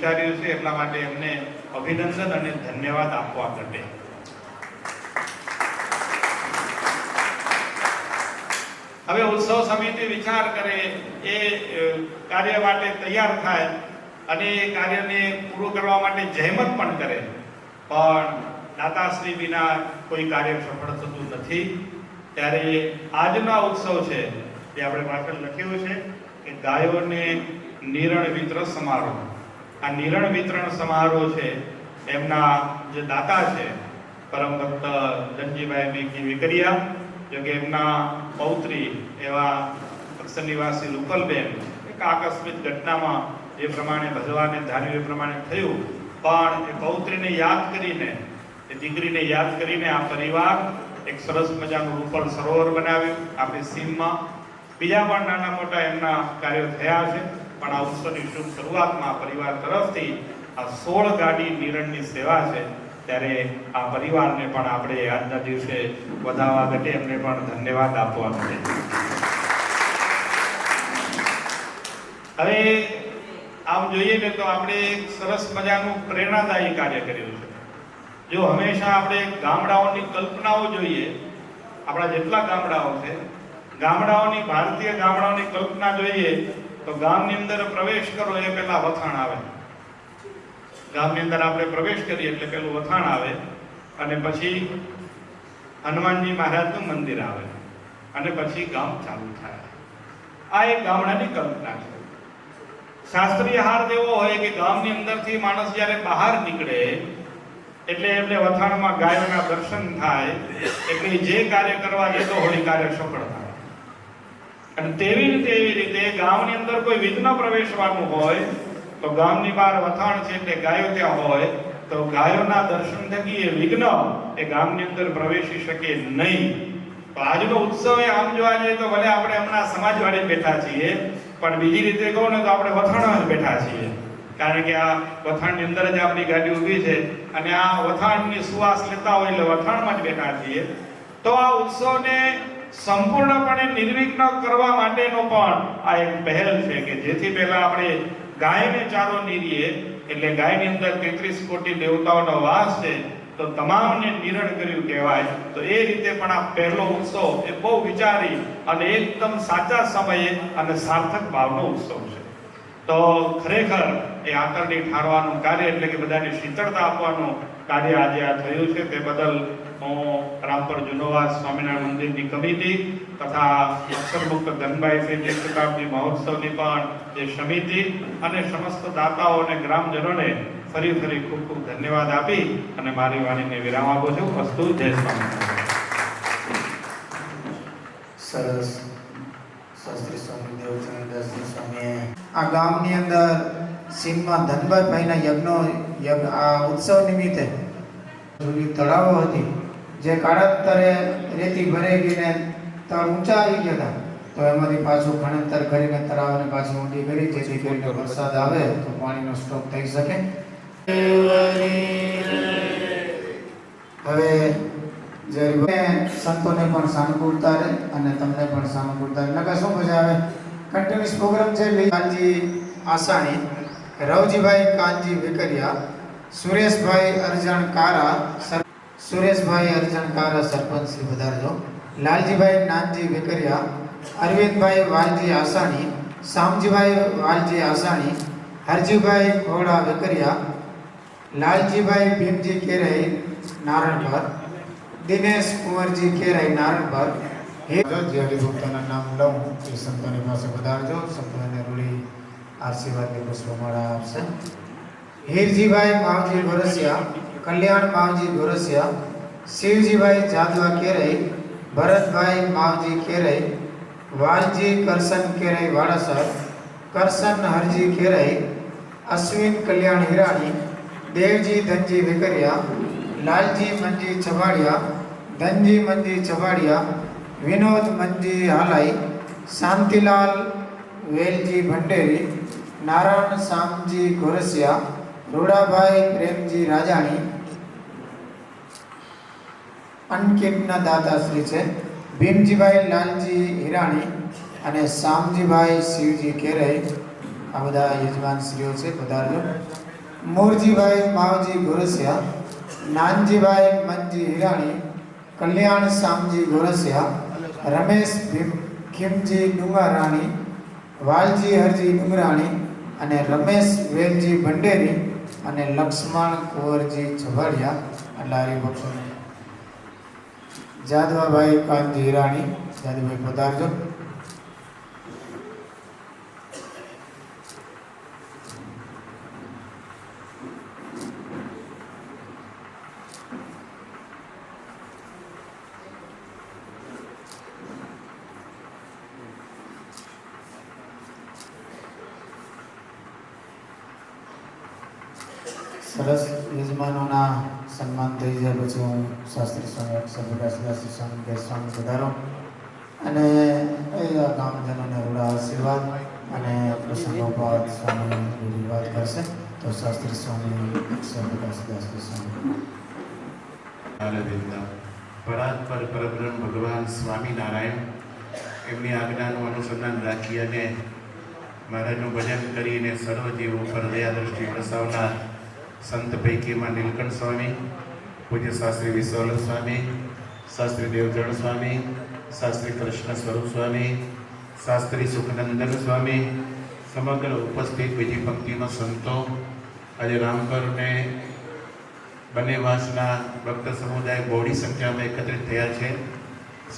વિચાર્યું છે એટલા માટે એમને અભિનંદન અને ધન્યવાદ આપવા માટે. હવે ઉત્સવ સમિતિ વિચાર કરે, એ કાર્ય માટે તૈયાર થાય અને એ કાર્યને પૂરું કરવા માટે જહેમત પણ કરે, પણ દાતાશ્રી વિના કોઈ કાર્ય સફળ થતું નથી. ત્યારે આજનો ઉત્સવ છે જે આપણે પાછળ લખ્યું છે કે ગાયોને નિરણ વિતરણ સમારોહ. આ નિરણ વિતરણ સમારોહ છે એમના જે દાતા છે પરમ ભક્ત ધનજીભાઈ મેઘજી વેકરિયા, જો કે એમના પૌત્રી એવા અક્ષર નિવાસી રૂપલબેન એક આકસ્મિક ઘટનામાં જે પ્રમાણે ભગવાને ધાર્યું એ પ્રમાણે થયું, પણ એ પૌત્રીને યાદ કરીને, એ દીકરીને યાદ કરીને આ પરિવાર એક સરસ મજાનું રૂપલ સરોવર બનાવ્યું આપણી સીમમાં. બીજા પણ નાના મોટા એમના કાર્યો થયા છે, પણ આ ઉત્સવની શુભ શરૂઆતમાં પરિવાર તરફથી આ 16 ગાડી નિરણની સેવા છે. ત્યારે આ પરિવારને પણ આપણે આજના દિવસે વધાવવા માટે એમને પણ ધન્યવાદ આપવા માટે. હવે આમ જોઈએ ને તો આપણે એક સરસ મજાનું પ્રેરણાદાયી કાર્ય કર્યું છે. જો હંમેશા આપણે ગામડાઓની કલ્પનાઓ જોઈએ, આપણા જેટલા ગામડાઓ છે, ગામડાઓની ભારતીય ગામડાઓની કલ્પના જોઈએ તો ગામની અંદર પ્રવેશ કરો એ પહેલા વખાણ આવે. ગામની અંદર આપણે પ્રવેશ કરીએ એટલે પેલું વખાણ આવે, અને પછી હનુમાનજી મહારાજનું મંદિર આવે, અને પછી ગામ ચાલુ થાય. આ એક ગામડાની કલ્પના છે. શાસ્ત્રીય હાર એવો હોય કે ગામની અંદરથી માણસ જ્યારે બહાર નીકળે એટલે એમને વથાણમાં ગાયોના દર્શન થાય, એટલે જે કાર્ય કરવા જતો હોય એ કાર્ય સફળ થાય. અને તેવી રીતે ગામની અંદર કોઈ વિઘ્ન પ્રવેશવાનું હોય તો ગામની બહાર વથાણ છે એટલે ગાયો ત્યાં હોય તો ગાયોના દર્શન થકી એ વિઘ્ન એ ગામની અંદર પ્રવેશી શકે નહીં. તો આજનો ઉત્સવ આમ જોવા જઈએ તો ભલે આપણે હમણાં સમાજવાડી બેઠા છીએ, પણ બીજી રીતે કહો ને તો આપણે વથાણમાં જ બેઠા છીએ, કારણ કે આ વથાણની અંદર જ આપણી ગાડી ઊભી છે અને આ વથાણની સુવાસ લેતા હોય એટલે વથાણમાં જ બેઠા છીએ. તો આ ઉત્સવને સંપૂર્ણપણે નિર્વિઘ્ન કરવા માટેનો પણ આ એક પહેલ છે કે જેથી પહેલા આપણે ગાયને ચારો નીરીએ, એટલે ગાયની અંદર 33 કોટી દેવતાઓનો વાસ છે, તો તમામને નિરણ કર્યું કહેવાય. તો એ રીતે પણ આ પહેલો ઉત્સવ એ બહુ વિચારી અને એકદમ સાચા સમયે અને સાર્થક ભાવનો ઉત્સવ છે. તો ખરેખર એ આકરણી ઠારવાનું કાર્ય એટલે કે બધાને શીતળતા આપવાનું કાર્ય આજે આ થયું છે. તે બદલ હું રામપર જુનોવાસ સ્વામિનારાયણ મંદિરની કમિટી તથા અક્ષરમુક્ત ધનભાઈ જે શતાબ્દી મહોત્સવની પણ જે સમિતિ અને સમસ્ત દાતાઓ અને ગ્રામજનોને ફરી ખૂબ ખૂબ ધન્યવાદ આપી અને મારી વાણીને વિરામ આપું છું. અસ્તુ. જય સ્વામિનારાયણ. સરસ. શાસ્ત્રી સ્વામી દેવચંદ્રદાસજી સ્વામીએ આ ગામની અંદર સીમમાં ધનભાઈના યજ્ઞ આ ઉત્સવ નિમિત્તે જૂની તળાવો હતી જે કાળાંતરે રેતી ભરાઈ ગઈને તળ ઊંચા આવી ગયા હતા, તો એમાંથી પાછું ખણતર કરીને તળાવને પાછી ઊંડી કરી જેથી કરીને વરસાદ આવે તો પાણીનો સ્ટોક થઈ શકે. હવે જે સંતોને પણ સાનુકૂળતા રહે અને તમને પણ સાનુકૂળતા રહે. નકા શું મજા આવે. કન્ટિન્યુઅસ પ્રોગ્રામ છે. કાનજી આસાણી, રવજીભાઈ કાનજી વેકરિયા, સુરેશભાઈ અરજણ કારા સરપંચ શ્રી વધારજો, લાલજીભાઈ નાનજી વેકરિયા, અરવિંદભાઈ વાલજી આસાણી, શામજીભાઈ વાલજી આસાણી, હરજીભાઈ ઘોડા વેકરિયા, લાલજીભાઈ ભીમજી કેરાઈ નારણપર, દિનેશ કુંવરજી કેરાઈ નારણપર. જે હરિભક્તોના નામ લઉં એ સંતોની પાસે વધારજો. સંતોને રૂડી આશીર્વાદની પુષ્પમાળા આપશે. હીરજીભાઈ માવજી ગોરસિયા, કલ્યાણ માવજી ગોરસિયા, શિવજીભાઈ જાદવા કેરાઈ, ભરતભાઈ માવજી કેરાઈ, વાલજી કરશન કેરાઈ વાડાસર, કરશન હરજી કેરાઈ, અશ્વિન કલ્યાણ હિરાણી, દેવજી ધનજી વેકરિયા, લાલજી મંજી છવાડિયા, ધનજી મંજી છવાડિયા, વિનોદ મંજી હાલાઈ, શાંતિલાલ વેલજી ભંડેરી, નારાયણ શામજી ગોરસિયા, રોડાભાઈ પ્રેમજી રાજાણી. અનકિતના દાતાશ્રી છે ભીમજીભાઈ લાલજી હિરાણી અને શામજીભાઈ શિવજી કેરાઈ. આ બધા યજમાન શ્રીઓ છે. પધારજો. મૂરજીભાઈ માવજી ગોરસિયા, નાનજીભાઈ મનજી હિરાણી, કલ્યાણ શામજી ગોરસિયા, રમેશ ખીમજી ડુંગરાણી, વાલજી હરજી ડુંગરાણી અને રમેશ વેલજી ભંડેરી અને લક્ષ્મણ કુંવરજી છવાડિયા એટલે હરિભક્તો. જાદવાભાઈ કાનજી હિરાણી, જાદુભાઈ પધારજો. સરસ યજમાનોના સન્માન થઈ જાય પછી હું શાસ્ત્રી સ્વામી અક્ષરપ્રકાશદાસજી સ્વામી કે સ્વામી પધારો અને એ ગામજનોને રૂડા આશીર્વાદ અને પ્રસંગોપાત સ્વામી વાત કરશે. તો શાસ્ત્રી સ્વામી અક્ષરપ્રકાશદાસજી સ્વામી. પરાત્પર પરબ્રહ્મ ભગવાન સ્વામિનારાયણ એમની આજ્ઞાનું અનુસંધાન રાખી અને મહારાજનું ભજન કરીને સર્વ જીવ ઉપર દયા દ્રષ્ટિ પ્રસાવનાર સંત પૈકીમાં નીલકંઠ સ્વામી, પૂજ્ય શાસ્ત્રી વિશ્વલ સ્વામી, શાસ્ત્રી દેવચરણ સ્વામી, શાસ્ત્રી કૃષ્ણ સ્વરૂપ સ્વામી, શાસ્ત્રી સુખનંદન સ્વામી, સમગ્ર ઉપસ્થિત બીજી પંક્તિમાં સંતો, આજે રામકરને બંનેવાસના ભક્ત સમુદાય બહોળી સંખ્યામાં એકત્રિત થયા છે.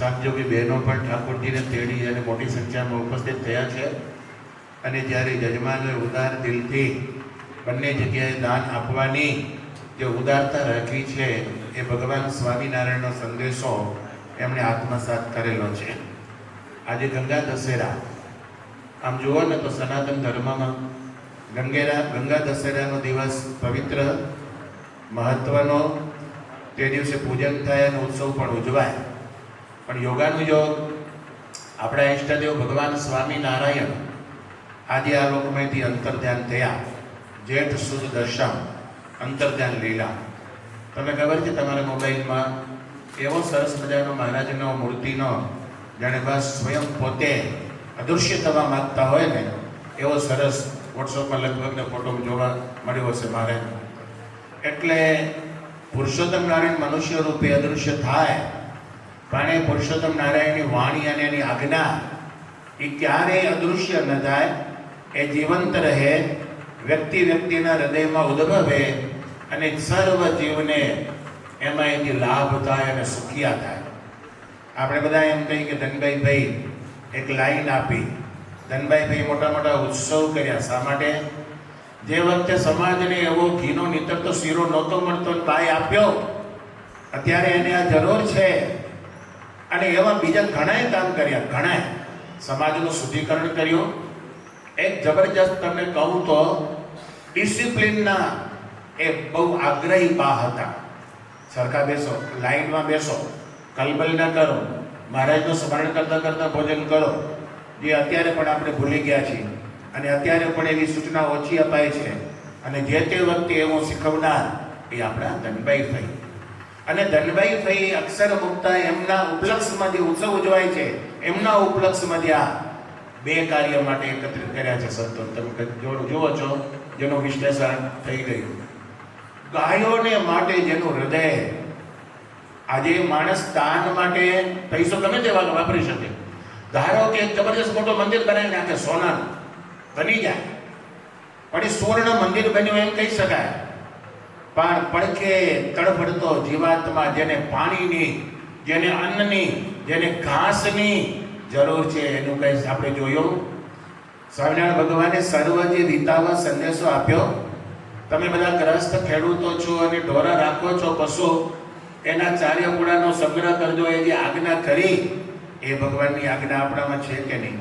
સાંજોગી બહેનો પણ ઠાકોરજીને તેડી અને મોટી સંખ્યામાં ઉપસ્થિત થયા છે. અને જ્યારે યજમાનોએ ઉદાર દિલથી બંને જગ્યાએ દાન આપવાની જે ઉદારતા રાખી છે એ ભગવાન સ્વામિનારાયણનો સંદેશો એમણે આત્મસાત કરેલો છે. આજે ગંગા દશેરા આમ જુઓ ને તો સનાતન ધર્મમાં ગંગા દશેરાનો દિવસ પવિત્ર મહત્વનો, તે દિવસે પૂજન થાય અને ઉત્સવ પણ ઉજવાય. પણ યોગાનુયોગ આપણા ઈષ્ટદેવ ભગવાન સ્વામિનારાયણ આજે આ લોકમાંથી અંતર્ધ્યાન થયા. જેઠ સુદ દશમ અંતર્ધ્યાન લીલા. તમને ખબર છે તમારા મોબાઈલમાં એવો સરસ મજાનો મહારાજનો મૂર્તિનો જાણે બસ સ્વયં પોતે અદૃશ્ય થવા માગતા હોય ને એવો સરસ વોટ્સઅપમાં લગભગ ફોટો જોવા મળ્યો હશે મહારાજ. એટલે પુરુષોત્તમ નારાયણ મનુષ્ય રૂપે અદૃશ્ય થાય પણ એ પુરુષોત્તમ નારાયણની વાણી અને એની આજ્ઞા એ ક્યારેય અદૃશ્ય ન થાય, એ જીવંત રહે, વ્યક્તિના હૃદયમાં ઉદ્ભવે અને સર્વ જીવને એમાં એથી લાભ થાય અને સુખિયા થાય. આપણે બધા એમ કહીએ કે ધનભાઈ એક લાઈન આપી, ધનભાઈ મોટા મોટા ઉત્સવ કર્યા. શા માટે? જે વખતે સમાજને એવો ઘીનો નીતરતો શીરો નહોતો મળતો, ભાઈ આપ્યો, અત્યારે એને આ જરૂર છે. અને એવા બીજા ઘણાય કામ કર્યા, ઘણાય સમાજનું શુદ્ધિકરણ કર્યું. એક જબરજસ્ત તમને કહું તો ડિસિપ્લિનના એ બહુ આગ્રહી બા હતા. સરખા બેસો, લાઈનમાં બેસો, કલબલ ન કરો, મહારાજનું સ્મરણ કરતાં કરતાં ભોજન કરો, જે અત્યારે પણ આપણે ભૂલી ગયા છીએ. અને અત્યારે પણ એવી સૂચના ઓછી અપાય છે. અને જે તે વખતે એવું શીખવનાર એ આપણા ધનભાઈ ભાઈ. અને ધનભાઈ ભાઈ અક્ષર મુક્તા એમના ઉપલક્ષમાં જે ઉત્સવ ઉજવાય છે એમના ઉપલક્ષમાં જે આ બે કાર્ય માટે એકત્રિત કર્યા છે સંતો. તમે જુઓ છો જેનું વિશ્લેષણ થઈ ગયું. ગાયોને માટે જેનું હૃદય, આજે માણસ દાન માટે પૈસો ગમે તેવા વાપરી શકે. ધારો કે એક જબરજસ્ત મોટો મંદિર બનાવી નાખે, સોનાનું બની જાય, પણ એ સુવર્ણ મંદિર બન્યું એમ કહી શકાય. પણ પડખે તડફડતો જીવાત્મા, જેને પાણીની, જેને અન્નની, જેને ઘાસની જરૂર છે, એનું કંઈ આપણે જોયું. સ્વામિનારાયણ ભગવાને સર્વજી રીતાવા સંદેશો આપ્યો. તમે બધા ગ્રસ્ત ખેડૂતો છો અને ઢોરા રાખો છો, પશુ, એના ચાર્યપુડાનો સંગ્રહ કરજો, એ જે આજ્ઞા કરી એ ભગવાનની આજ્ઞા આપણામાં છે કે નહીં?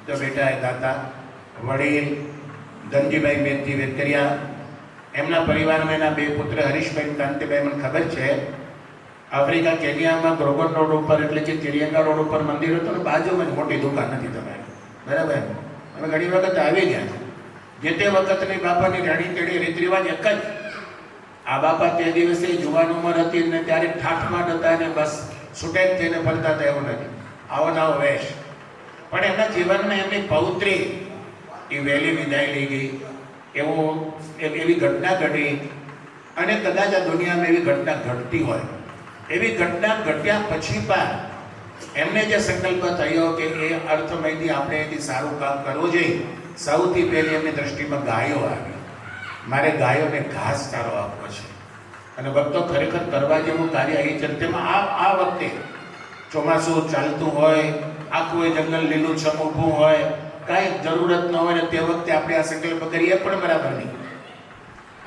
તો બેટા એ દાતા વડીલ ધનજીભાઈ મેઘજી વેકરિયા, એમના પરિવારમાં એના બે પુત્ર હરીશભાઈ કાંતિભાઈ, મને ખબર છે આફ્રિકા કેન્યામાં ગ્રોગન રોડ ઉપર, એટલે કે ચિડિયાંગા રોડ ઉપર મંદિર હતું ને બાજુમાં જ મોટી દુકાન હતી તમારી, બરાબર? અમે ઘણી વખત આવી ગયા છે. જે તે વખતની બાપાની રાણી કેડી રીત રિવાજ એક જ. આ બાપા તે દિવસે જુવાન ઉંમર હતી ને ત્યારે ઠાઠમાટ હતા ને બસ સુટેક થઈને ફરતા હતા, એવું નથી આવો નવો વેશ. પણ એમના જીવનમાં એમની પૌત્રી એ વહેલી વિદાય લઈ ગઈ. એવું એક એવી ઘટના ઘટી અને કદાચ આ દુનિયામાં એવી ઘટના ઘટતી હોય, એવી ઘટના ઘટ્યા પછી પણ એમને જે સંકલ્પ થયો કે એ અર્થમયથી આપણે એથી સારું કામ કરવું જોઈએ, સૌથી પહેલી એમની દ્રષ્ટિમાં ગાયો આવી. મારે ગાયોને ઘાસ સારો આપવો છે. અને ભક્તો ખરેખર કરવા જેવું કાર્ય એ છે. તેમાં આ વખતે ચોમાસું ચાલતું હોય, આખું એ જંગલ લીલુંછમ ઊભું હોય, કાંઈ જરૂરત ન હોય ને તે વખતે આપણે આ સંકલ્પ કરીએ પણ બરાબર નહીં.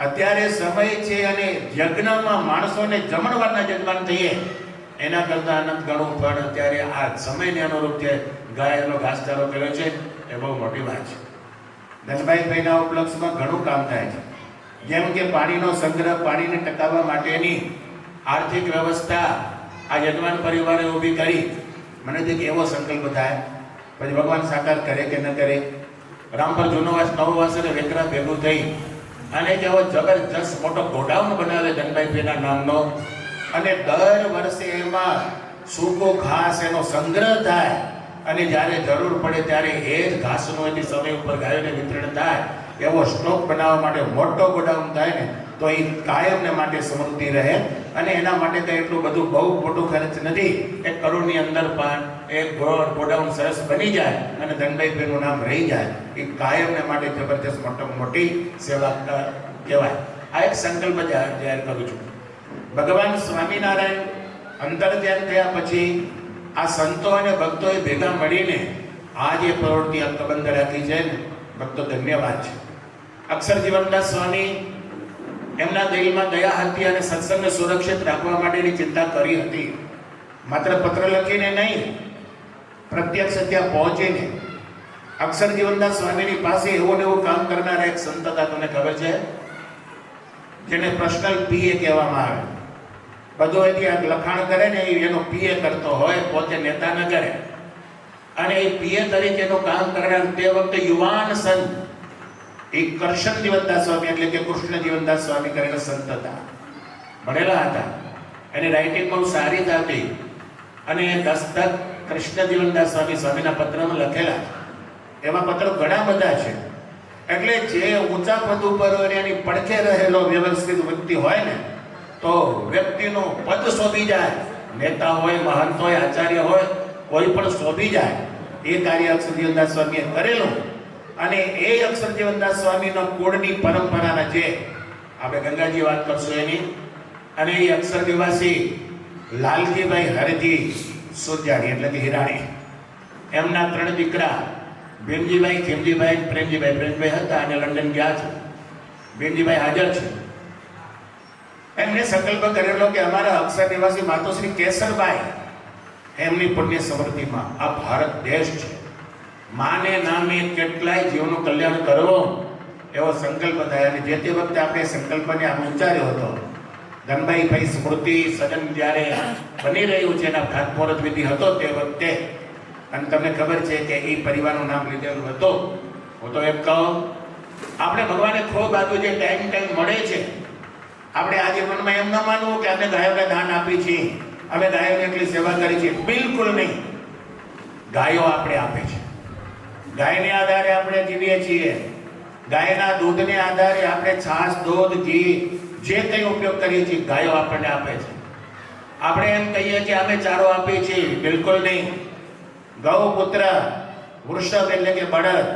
અત્યારે સમય છે અને યજ્ઞમાં માણસોને જમણવારના યજમાન થઈએ એના કરતાં આનંદ ઘણું, પણ અત્યારે આ સમયને અનુરૂપ જે ગાયનો ઘાસચારો કર્યો છે એ બહુ મોટી વાત છે. ધનભાઈના ઉપલક્ષમાં ઘણું કામ થાય છે. જેમ કે પાણીનો સંગ્રહ, પાણીને ટકાવવા માટેની આર્થિક વ્યવસ્થા આ યજમાન પરિવારે ઊભી કરી. મને તો એવો સંકલ્પ થાય, પછી ભગવાન સાકાર કરે કે ન કરે. રામપર જૂનો વાસ નવો વાસ અને વેકરા ભેગું થઈ અને જેવો જબરજસ્ત મોટો ગોડાઉન બનાવે ધનભાઈના નામનો, અને દર વર્ષે એમાં સૂકો ઘાસ એનો સંગ્રહ થાય અને જ્યારે જરૂર પડે ત્યારે એ જ ઘાસનો એની સમય ઉપર ગાયોને વિતરણ થાય એવો સ્ટોક બનાવવા માટે મોટો ગોડાઉન થાય ને તો એ કાયમને માટે સમૃદ્ધિ રહે. અને એના માટે તો એટલું બધું બહુ મોટું ખર્ચ નથી. 1 કરોડની અંદર પણ એક ગોડાઉન સરસ બની જાય અને ધનભાઈનું નામ રહી જાય. એ કાયમને માટે જબરજસ્ત મોટી સેવા કહેવાય. આ એક સંકલ્પ જાહેર કરું છું. ભગવાન સ્વામિનારાયણ અંતર ધ્યાન થયા પછી આ સંતો અને ભક્તોએ ભેગા મળીને આ જે પ્રવૃત્તિ અકબંધ રાખી છે ને ભક્તો ધન્યવાદ છે. અક્ષર જીવનદાસ સ્વામી એમના દિલમાં દયા હતી અને સત્સંગને સુરક્ષિત રાખવા માટેની ચિંતા કરી હતી. માત્ર પત્ર લખીને નહીં, પ્રત્યક્ષ ત્યાં પહોંચીને. અક્ષર જીવનદાસ સ્વામીની પાસે એવું ને એવું કામ કરનારા એક સંત હતા, તમને ખબર છે, જેને પર્સનલ પીએ કહેવામાં આવે. બધું એથી લખાણ કરે ને એનો પીએ કરતો હોય, પોતે નેતા ન કરે. અને એ પીએ તરીકેનું કામ કરનાર તે વખતે યુવાન સંત એ કરશન જીવનદાસ સ્વામી એટલે કે કૃષ્ણ જીવનદાસ સ્વામી કરીને સંત હતા. ભણેલા હતા, એની રાઇટિંગ બહુ સારી હતી અને દસ્તક કૃષ્ણ જીવનદાસ સ્વામીના પત્રમાં લખેલા. એમાં પત્રો ઘણા બધા છે. એટલે જે ઊંચા પદ ઉપર હોય એની પડખે રહેલો વ્યવસ્થિત વ્યક્તિ હોય ને તો વ્યક્તિનું પદ શોભી જાય. નેતા હોય, મહંત હોય, આચાર્ય હોય, કોઈ પણ શોભી જાય. એ કાર્ય અક્ષર જીવનદાસ સ્વામીએ કરેલું. અને એ અક્ષર જીવનદાસ સ્વામીનો કુળની પરંપરાના જે આપણે ગંગાજી વાત કરશું એની, અને એ અક્ષર નિવાસી લાલજીભાઈ હરજી સુરજાણી એટલે કે હિરાણી, એમના 3 દીકરા ભીમજીભાઈ, ખીમજીભાઈ, પ્રેમજીભાઈ હતા અને લંડન ગયા છે. ભીમજીભાઈ હાજર છે. એમને સંકલ્પ કરેલો કે અમારા અક્ષર નિવાસી માતોશ્રી કેસરબાઈ એમની પુણ્ય સમૃદ્ધિમાં આ ભારત દેશ છે, માને નામે કેટલાય જીવનું કલ્યાણ કરવો એવો સંકલ્પ થાય. અને જે તે વખતે આપણે સંકલ્પને આમ ઉચ્ચાર્યો હતો. ધનભાઈ સ્મૃતિ સદન જ્યારે બની રહ્યું છે એના ખાતમુહૂર્ત વિધિ હતો તે વખતે, અને તમને ખબર છે કે એ પરિવારનું નામ લીધેલું હતું. હું તો એમ કહું, આપણે ભગવાને ખૂબ આપ્યું છે, ટાઈમ મળે છે. આપણે આજે મનમાં એમ ન માનવું કે અમે ગાયોને દાન આપી છીએ, અમે ગાયોની એટલી સેવા કરી છે. બિલકુલ નહીં. ગાયો આપણે આપે છે. ગાયને આધારે આપણે જીવીએ છીએ. ગાયના દૂધને આધારે આપણે છાશ, દૂધ, ઘી જે કંઈ ઉપયોગ કરીએ છીએ ગાયો આપણને આપે છે. આપણે એમ કહીએ કે અમે ચારો આપીએ છીએ, બિલકુલ નહીં. ગૌપુત્ર, વૃષભ એટલે કે બળદ,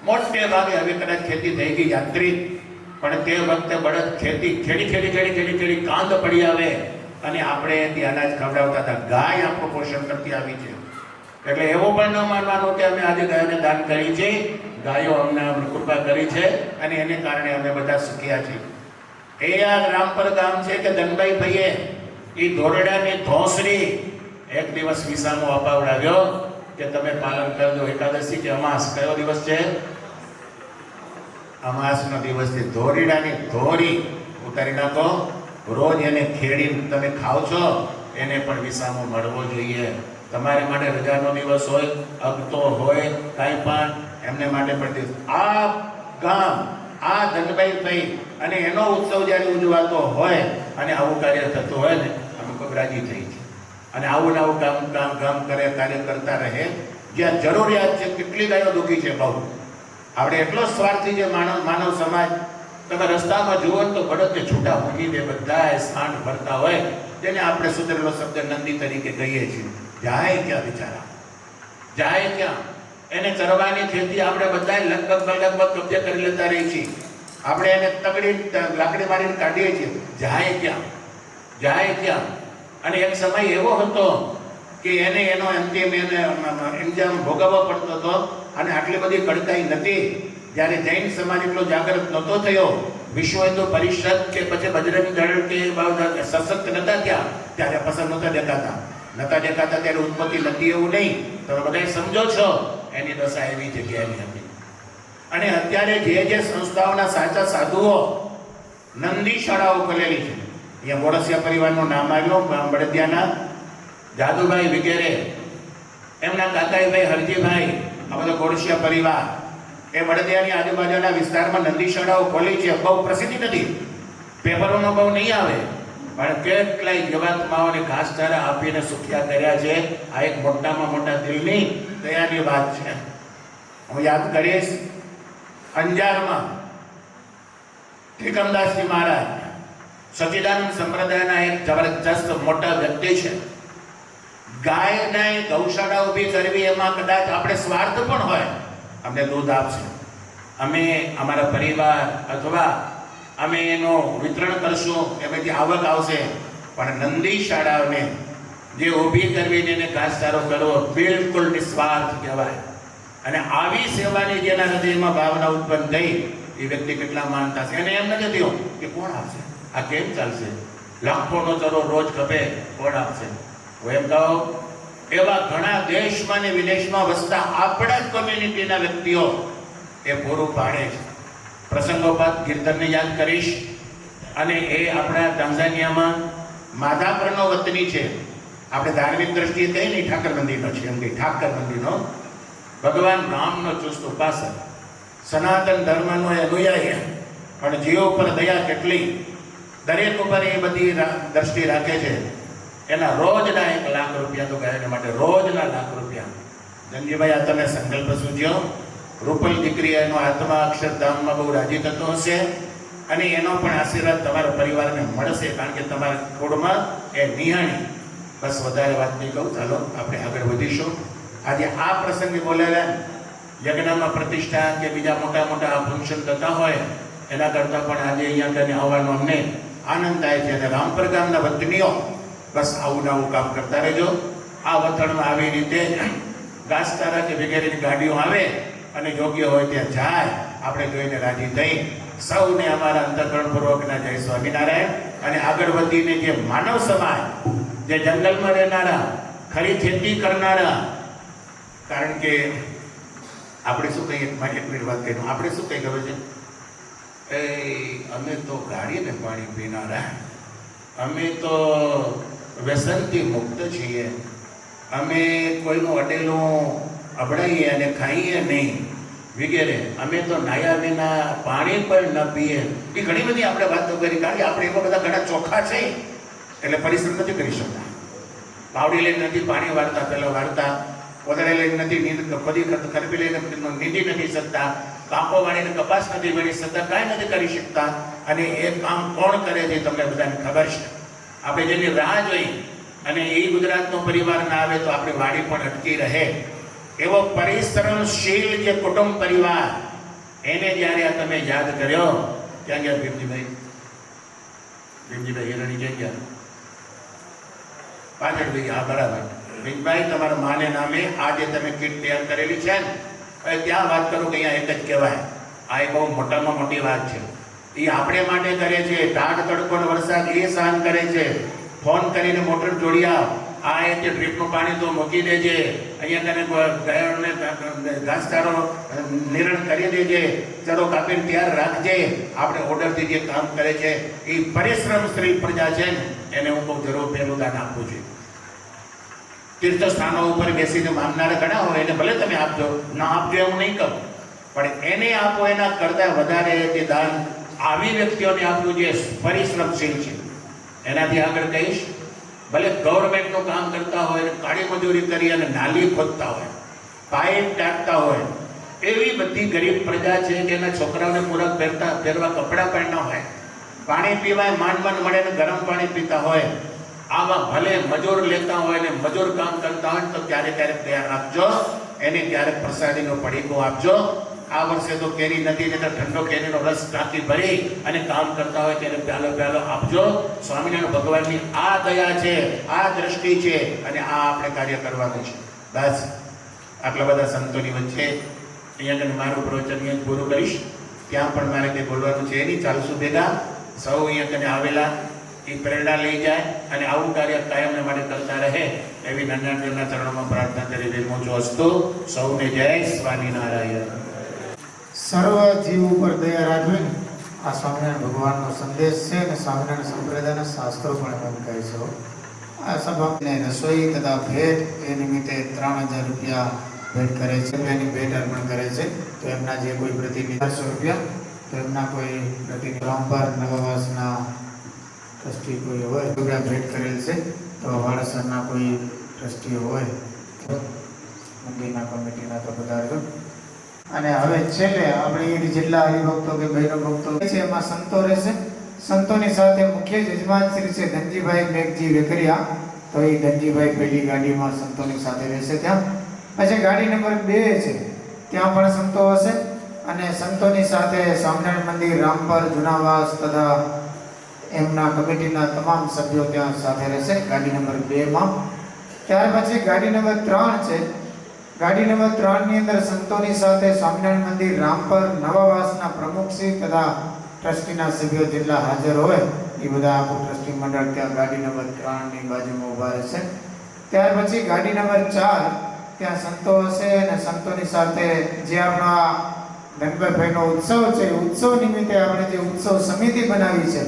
મોટે ભાગે હવે કદાચ ખેતી થઈ ગઈ યાંત્રિક, પણ તે વખતે બળદ ખેતી ખેડી કાંદ પડી આવે અને આપણે એથી અનાજ ખવડાવતા હતા. ગાય આપણું પોષણ કરતી આવી છે. એટલે એવું પણ ન માનવાનું કે અમે આજે ગાયોને દાન કરી છે. ગાયો અમને કૃપા કરી છે અને એને કારણે અમે બધા સુખ્યા છીએ. એ આ રામપર ગામ છે કે ધનભાઈ ભાઈએ એ ધોરડાની ધોસરી એક દિવસ વિસામો અપાવડાવ્યો કે તમે પાલન કરજો. એકાદશી કે અમાસ કયો દિવસ છે? અમાસનો દિવસ છે. ધોરીડાની ધોરી ઉતારી નાખો. રોજ એને ખેડીને તમે ખાવ છો, એને પણ વિસામો મળવો જોઈએ. તમારે માટે રજાનો દિવસ હોય, અગતો હોય, કાંઈ પણ એમને માટે પણ આ ગામ, આ ધનભાઈ થઈ અને એનો ઉત્સવ જ્યારે ઉજવાતો હોય અને આવું કાર્ય થતું હોય ને, અમે ખૂબ રાજી થઈ છે. અને આવું ને આવું કામ કરે, કાર્ય કરતા રહે. જ્યાં જરૂરિયાત છે, કેટલી ગાયો દુઃખી છે બહુ. આપણે એટલો સ્વાર્થી છે માનવ સમાજ તમે રસ્તામાં જુઓ ને તો બળદને છૂટા મૂકીને બધા સાંઠ ભરતા હોય, જેને આપણે સુધરેલો શબ્દ નંદી તરીકે કહીએ છીએ. જાય ક્યાં બિચારા, જાય ક્યાં? એને ચરવાની ખેતી આપણે બધા લગભગ કબજે કરી લેતા રહીએ છીએ. આપણે એને તગડી લાકડી મારીને કાઢીએ છીએ. જાય ક્યાં, જાય ક્યાં? અને એક સમય એવો હતો કે એને એનો અંતિમ ઇન્જામ ભોગવવો પડતો હતો, અને આટલી બધી કડકાઈ નથી. જ્યારે જૈન સમાજ એટલો જાગૃત નહોતો થયો, વિશ્વ હિન્દુ પરિષદ કે પછી બજરંગ દળ કે સશક્ત નતા ત્યાં, ત્યારે પસંદ નહોતા દેખાતા ત્યારે ઉત્પત્તિ નથી એવું નહીં. તમે બધા સમજો છો એની દશા એવી જગ્યાની હતી. અને અત્યારે જે સંસ્થાઓના સાચા સાધુઓ નંદી શાળાઓ ખોલેલી છે, અહીંયા મોડસિયા પરિવારનું નામ આવ્યું, બળદિયાના જાદુભાઈ વગેરે, એમના કાકાઈભાઈ હરજીભાઈ, આ બધો ગોળસિયા પરિવાર, એ બળદિયાની આજુબાજુના વિસ્તારમાં નંદી શાળાઓ ખોલી છે. બહુ પ્રસિદ્ધિ નથી, પેપરોનો બહુ નહીં આવે, પણ કેટલાય યુવાત્માઓને ઘાસચારા આપીને સુખ્યા કર્યા છે. આ એક મોટામાં મોટા દિલની દયાની વાત છે. હું યાદ કરીશ, અંજારમાં ત્રિકમદાસજી મહારાજ સચ્ચિદાનંદ સંપ્રદાયના એક જબરજસ્ત મોટા વ્યક્તિ છે. ગાયને ગૌશાળા ઊભી કરવી એમાં કદાચ આપણે સ્વાર્થ પણ હોય, અમને દૂધ આપશે, અમે અમારા પરિવાર અથવા અમે એનું વિતરણ કરશું, એમાંથી આવક આવશે. પણ નંદી શાળાઓને જે ઊભી કરવીને એને ઘાસચારો કરવો બિલકુલ નિસ્વાર્થ કહેવાય. અને આવી સેવાની જેના હૃદયમાં ભાવના ઉત્પન્ન થઈ, એ વ્યક્તિ કેટલા માનતા છે. એને એમ નથી થયું કે કોણ આપશે, આ કેમ ચાલશે, લાખોનો ચરો રોજ ખપે, કોણ આપશે. હું એમ કહું, એવા ઘણા દેશમાં ને વિદેશમાં વસતા આપણા જ કોમ્યુનિટીના વ્યક્તિઓ એ પૂરું પાડે છે. પ્રસંગોપાત કીર્તનને યાદ કરીશ, અને એ આપણા તાંઝાનિયામાં માધાપરનો વતની છે. આપણે ધાર્મિક દ્રષ્ટિએ કહીએ નહીં, ઠાકર મંદિરનો છે, એમ કહી ઠાકર મંદિરનો, ભગવાન રામનો ચુસ્ત ઉપાસક, સનાતન ધર્મનો એ અનુયાયી, પણ જીવ ઉપર દયા કેટલી, દરેક ઉપર એ બધી દ્રષ્ટિ રાખે છે. એના રોજના 1 લાખ રૂપિયા તો ગાયને માટે રોજના લાખ રૂપિયા. ધનજીભાઈ, આ તમે સંકલ્પ સૂજ્યો. રૂપલ દીકરી એનો આત્મા અક્ષરધામમાં બહુ રાજી થતો હશે, અને એનો પણ આશીર્વાદ તમારા પરિવારને મળશે, કારણ કે તમારા કુળમાં એ નિહાણી. બસ વધારે વાત નહીં કહું, ચાલો આપણે આગળ વધીશું. આજે આ પ્રસંગે બોલેલા યજ્ઞમાં પ્રતિષ્ઠા કે બીજા મોટા મોટા ફંક્શન થતા હોય, એના કરતાં પણ આજે અહીંયા કરીને આવવાનો અમને આનંદ થાય છે. અને રામપર ગામના વતનીઓ બસ આવું નવું કામ કરતા રહેજો. આ વતનમાં આવી રીતે ઘાસચારા કે વગેરેની ગાડીઓ આવે અને યોગ્ય હોય ત્યાં જાય, આપણે જોઈને રાજી થઈ સૌને અમારા અંતઃકરણપૂર્વકના જય સ્વામિનારાયણ. અને આગળ વધીને જે માનવ સમાજ, જે જંગલમાં રહેનારા, ખરી ખેતી કરનારા, કારણ કે આપણે શું કહીએ, મારી એક મિનિટ વાત કહી દઉં, આપણે શું કહીએ ખબર છે, એ અમે તો ગાડીને પાણી પીનારા, અમે તો વ્યસનથી મુક્ત છીએ, અમે કોઈનું અડેલું અબડાઈએ અને ખાઈએ નહીં વગેરે, અમે તો નાયા વિના પાણી પણ ન પીએ. એ ઘણી બધી આપણે વાતો કરી, કારણ કે આપણે એવા બધા ઘણા ચોખ્ખા છે એટલે પરિશ્રમ નથી કરી શકતા. પાવડી લઈને નથી પાણી વાળતા, પેલા વાળતા, કોદળે લઈને નથી ખોદી ખરપી લઈને નીંદી નથી શકતા, કાંપો વાળીને કપાસ નથી વીણી શકતા, કાંઈ નથી કરી શકતા. અને એ કામ કોણ કરે છે તમને બધાને ખબર છે. આપણે જેની રાહ જોઈ અને એ ગુજરાતનો પરિવાર ના આવે તો આપણી વાડી પણ અટકી રહે, એવો પરિશ્રમશીલ જે કુટુંબ પરિવાર, એને જ્યારે આ તમે યાદ કર્યો, ક્યાં ગયા ભીમજીભાઈ? હિરણી ક્યાં ગયા? પાછળ ભાઈ, હા બરાબર. ભીમભાઈ, તમારા માને નામે આ જે તમે કીટ તૈયાર કરેલી છે ને, હવે ત્યાં વાત કરું કે અહીંયા એક જ કહેવાય, આ એક બહુ મોટામાં મોટી વાત છે. એ આપણે માટે કરે છે, ટાઢ તડકો વરસાદ એ સહન કરે છે. ફોન કરીને મોટર જોડી આવ, આ એ ડ્રીપનું પાણી તો મૂકી દેજે, અહીંયા તને ગાયોને ઘાસચારો નિરણ કરી દેજે, ચરો કાપીને તૈયાર રાખજે. આપણે ઓર્ડરથી જે કામ કરે છે એ પરિશ્રમ શ્રી પ્રજા છે ને, એને હું બહુ જરૂર પહેલું દાન આપવું જોઈએ. તીર્થ સ્થાનો ઉપર બેસીને માંગનારા ઘણા હોય, એને ભલે તમે આપજો, ના આપજો એવું નહીં કહું, પણ એને આપો. એના કરતાં વધારે જે દાન આવી વ્યક્તિઓને આપવું જે પરિશ્રમશીલ છે. એનાથી આગળ કહીશ, ભલે ગવર્મેન્ટનું કામ કરતા હોય, કાળી મજૂરી કરી અને નાલી ખોદતા હોય, પાઇપ ટાંકતા હોય, એવી બધી ગરીબ પ્રજા છે કે એના છોકરાઓને પૂરક પહેરવા કપડાં પણ ન હોય, પાણી પીવાય માંડ મળે ને ગરમ પાણી પીતા હોય. આમાં ભલે મજૂર લેતા હોય ને મજૂર કામ કરતા હોય તો ક્યારેક તૈયાર રાખજો, એને ક્યારેક પ્રસાદીનો પડીકો આપજો. આ વર્ષે તો કેરી નથી ને તો ઠંડો કેરીનો રસ ટાંકી ભરી અને કામ કરતા હોય તેને પ્યાલો આપજો. સ્વામિનારાયણ ભગવાનની આ દયા છે, આ દ્રષ્ટિ છે અને આ આપણે કાર્ય કરવાનું છે. બસ આટલા બધા સંતોની વચ્ચે અહીંયા કને મારું પ્રવચન અહીંયા પૂરું કરીશ. ત્યાં પણ મારે કંઈ બોલવાનું છે નહીં. ચાલશું ભેગા સૌ અહીંયા કને આવેલા એ પ્રેરણા લઈ જાય અને આવું કાર્ય કાયમને માટે કરતા રહે એવી નાના ચરણોમાં પ્રાર્થના કરી વિરમું છું. અસ્તુ. સૌને જય સ્વામિનારાયણ. સર્વ જીવ ઉપર દયા રાખવી આ સ્વામિનારાયણ ભગવાનનો સંદેશ છે અને સ્વામિનારાયણ સંપ્રદાયના શાસ્ત્રો પણ એમ કહે છે. આ સભાને રસોઈ તથા ભેટ એ નિમિત્તે 3000 રૂપિયા ભેટ કરે છે, એની ભેટ અર્પણ કરે છે. તો એમના જે કોઈ પ્રતિનિધિ 100 રૂપિયા, તો એમના કોઈ પ્રતિનિધિ રામપર નવાવાસના ટ્રસ્ટી કોઈ હોય રૂપિયા ભેટ કરેલ છે. તો વાળસરના કોઈ ટ્રસ્ટીઓ હોય મંદિરના કમિટીના તો બધા. અને હવે છેલ્લે આપણે જેટલા હરિભક્તો કે બહેનો ભક્તો છે એમાં સંતો રહેશે. સંતોની સાથે મુખ્ય યજમાન શ્રી છે ધનજીભાઈ મેઘજી વેકરિયા. તો એ ધનજીભાઈ પહેલી ગાડીમાં સંતોની સાથે રહેશે ત્યાં. પછી ગાડી નંબર 2 છે ત્યાં પણ સંતો હશે અને સંતોની સાથે સ્વામિનારાયણ મંદિર રામપર જુનાવાસ તથા એમના કમિટીના તમામ સભ્યો ત્યાં સાથે રહેશે ગાડી નંબર 2માં. ત્યાર પછી ગાડી નંબર 3 છે. ગાડી નંબર 3 ની અંદર સંતોની સાથે સ્વામિનારાયણ મંદિર રામપર નવાવાસના પ્રમુખશ્રી તથા ટ્રસ્ટીના સભ્યો જેટલા હાજર હોય એ બધા આખું ટ્રસ્ટી મંડળ ત્યાં ગાડી નંબર 3 ની બાજુમાં ઊભા રહેશે. ત્યાર પછી ગાડી નંબર 4 ત્યાં સંતો હશે અને સંતોની સાથે જે આપણા ધનભાઈનો ઉત્સવ છે, ઉત્સવ નિમિત્તે આપણે જે ઉત્સવ સમિતિ બનાવી છે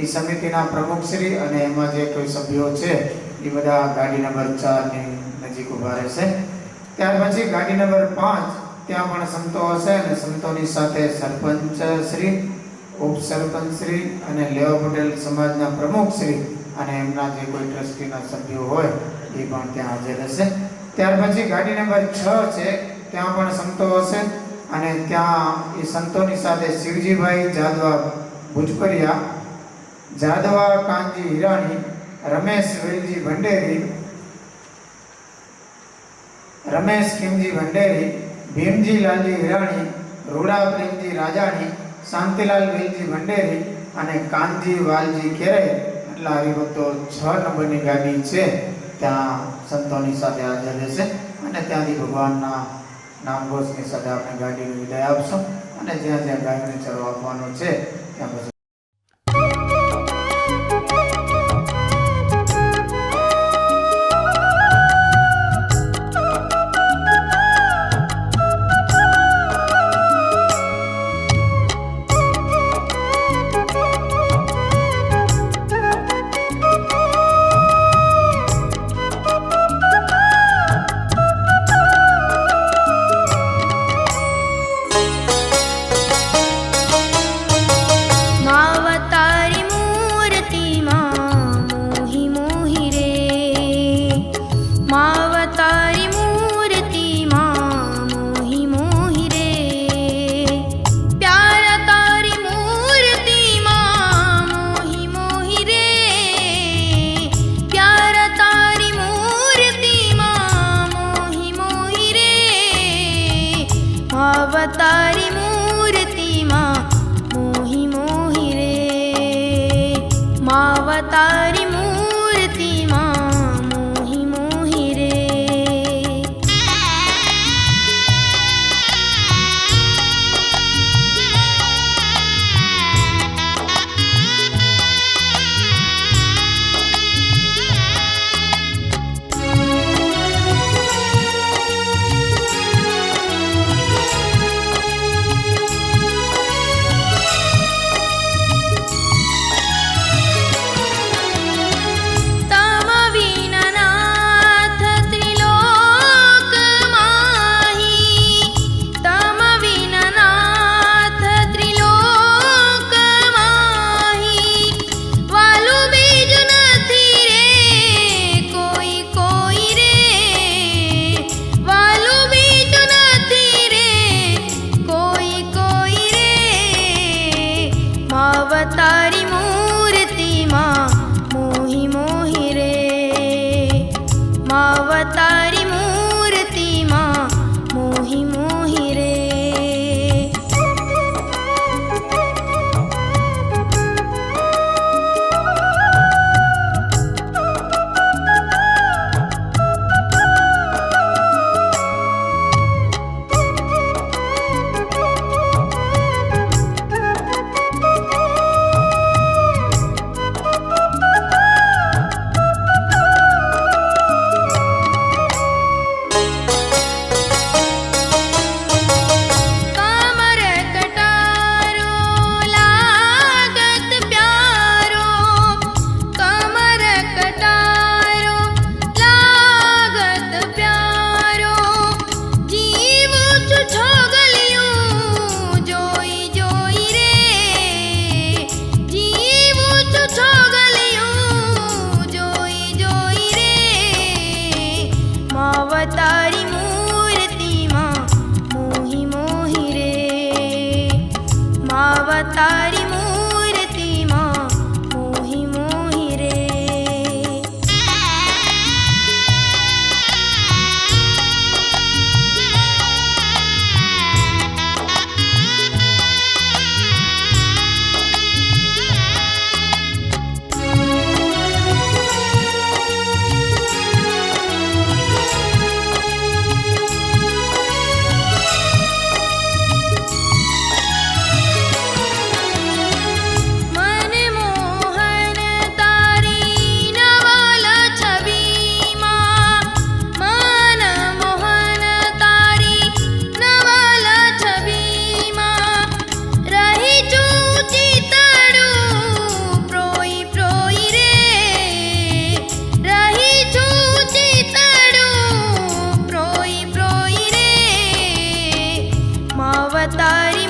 એ સમિતિના પ્રમુખશ્રી અને એમાં જે કોઈ સભ્યો છે એ બધા ગાડી નંબર 4 ની નજીક ઊભા રહેશે. ત્યાર પછી ગાડી નંબર 5 ત્યાં પણ સંતો હશે અને સંતોની સાથે સરપંચ શ્રી, ઉપસરપંચ શ્રી અને લેવા પટેલ સમાજના પ્રમુખ શ્રી અને એમના જે કોઈ ટ્રસ્ટીના સભ્યો હોય એ પણ ત્યાં હાજર રહેશે. ત્યાર પછી ગાડી નંબર 6 છે ત્યાં પણ સંતો હશે અને ત્યાં એ સંતોની સાથે શિવજીભાઈ જાદવા ભુજપરિયા, જાદવા કાનજી હિરાણી, રમેશ વેલજી ભંડેરી, રમેશ કિમજી ભંડેરી, ભીમજી લાલજી હિરાણી, રૂડા પ્રેમજી રાજાણી, શાંતિલાલ વેલજી ભંડેરી અને કાનજી વાલજી કેરે. એટલા હરિભક્તો 6 નંબરની ગાડી છે ત્યાં સંતોની સાથે હાજર રહેશે અને ત્યાંથી ભગવાનના નામઘોષની સાથે આપણે ગાડીને વિદાય આપશું અને જ્યાં જ્યાં ગાયને ચરો આપવાનો છે ત્યાં પછી अवतारी मूर्ति मां मोहि मोहि रे, मावतारी मूर्ति मां मोहि मोहि रे। अवतारी